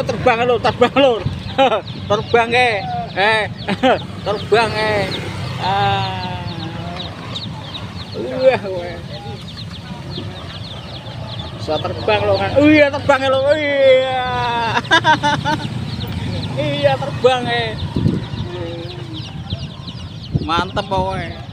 Terbang lur, terbang lur. Terbang terbang bisa terbang lo kan. Iya terbang lo. Iya. Iya terbang mantap pokoknya.